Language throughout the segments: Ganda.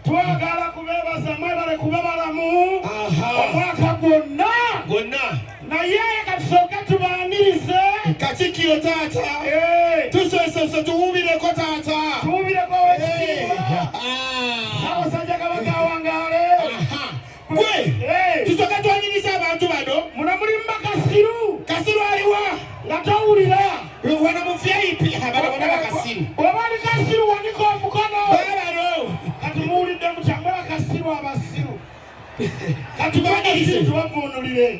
twagala kubebaza mwebale kubabalamu omwaka gwonna naye katusooke tubaanirize Katikkiro taata tusesese tuwubireko taata tuwubireko wekitiibwa Ssaabasajja Kabaka awangaale gwe tusooke twanirize abantu bano muno mulimu Bakasiru Kasiru aliwa nga towulira wana mu VIP abana bona Bakasiru bw'oba oli Kasiru wanika omukono muwulidde mukyamwe Bakasiru abasiru katubanirize tubavuunulire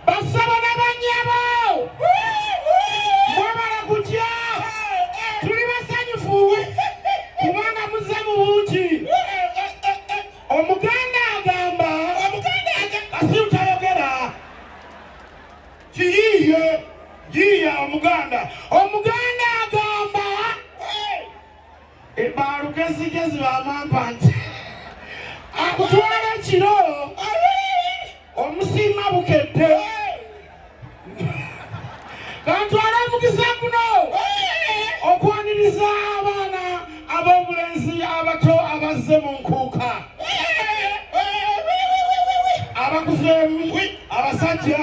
basaba n'abanyabo mwebala kutya tuli basanyufu kubanga muze mu bungi omuganda agamba Kasiru tayogera kiyiye yiya omuganda agamba balugezigezi bamamba nti akutwala ekiro omusiima bukedde kantwala omukisa guno okwaniriza abaana ab'obulenzi abato abazze mu nkuuka abakuzeemu abasajja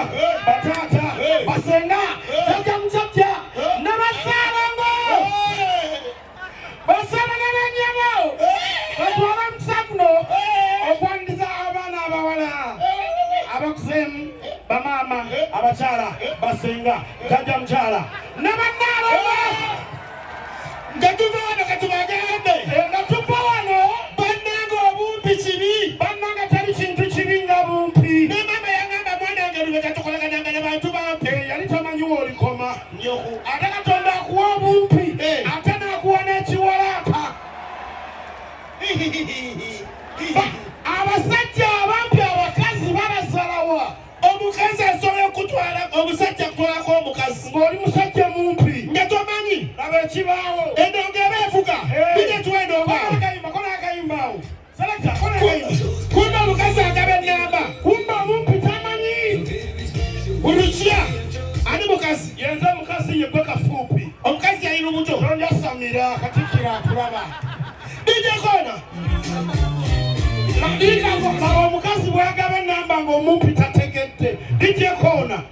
bataata basenga jajja musajja n'abasaalongo basaba n'abanyabo batwala omukisa guno okwaniriza abaana abawala abakuzeemu bamaama abakyala basenga jajja mukyala n'abannaalongo nga tuva wano katubagambe nga tuva wano bannanga obumpi kibi bannanga tali kintu kibi nga bumpi ne maama yagamba mwanange lwe katukolaganyanga ne bantu bampi yali tamanyiwo olikoma ate Katonda akuwa obumpi ate n'akuwa n'ekiwalaata abasajja abampi abakazi babasalawa omukazi asobola okutwala omusajja kutwalako omukazi ng'oli musajja mumpi nga tomanyi laba ekibaawo endongo eba evuga bigetwa endongo kola akayimbaawo kumba omukazi agaba ennamba kumba omumpi tamanyi bulukya ani mukazi yenze mukazi yegwe kafuupi omukazi yali lubuto onjasamira Katikkiro akulaba dijekona omukazi bwagaba ennamba ng'omumpi tategedde dijekona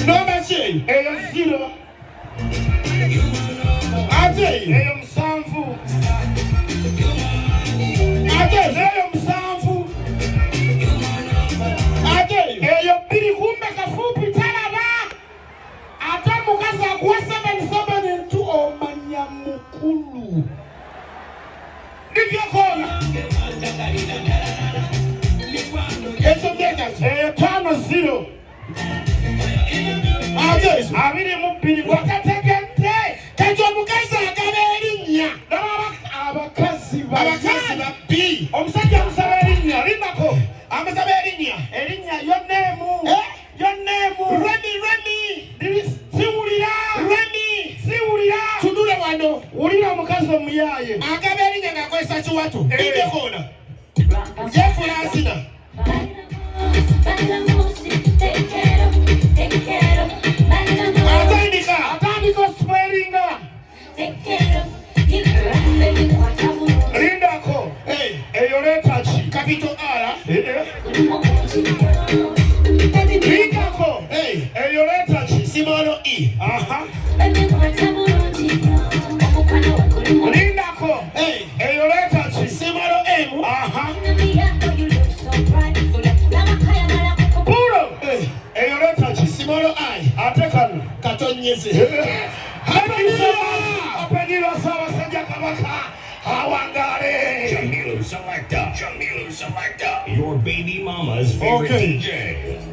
nomba ki eyo ziro ate eyo musanvu ate eyo musanvu ate eyo bbiri kumbe kafuupi talaba ate omukazi akuwa 772 omanya mukulu dijekona eyo 50 ate 22 gwakategedde kati omukazi agaba erinnya abakazi babbi omusajja amusaba erinnya linnako amusaba erinnya yonneemu Remi siwulira tudule wano wulira omukazi omuyaaye agaba erinnya ng'akozesa kiwatu dijekona yefulansina atandika osweringa lindako eyo leetaki kapito ala lindako eyo leetaki simono i lindako eyo leetaki simono emu eyo leetaki simono ai ate kano katonyeze apegirwa Ssaabasajja Kabaka awangaale Jamilu Selector, your baby mama's favorite DJ.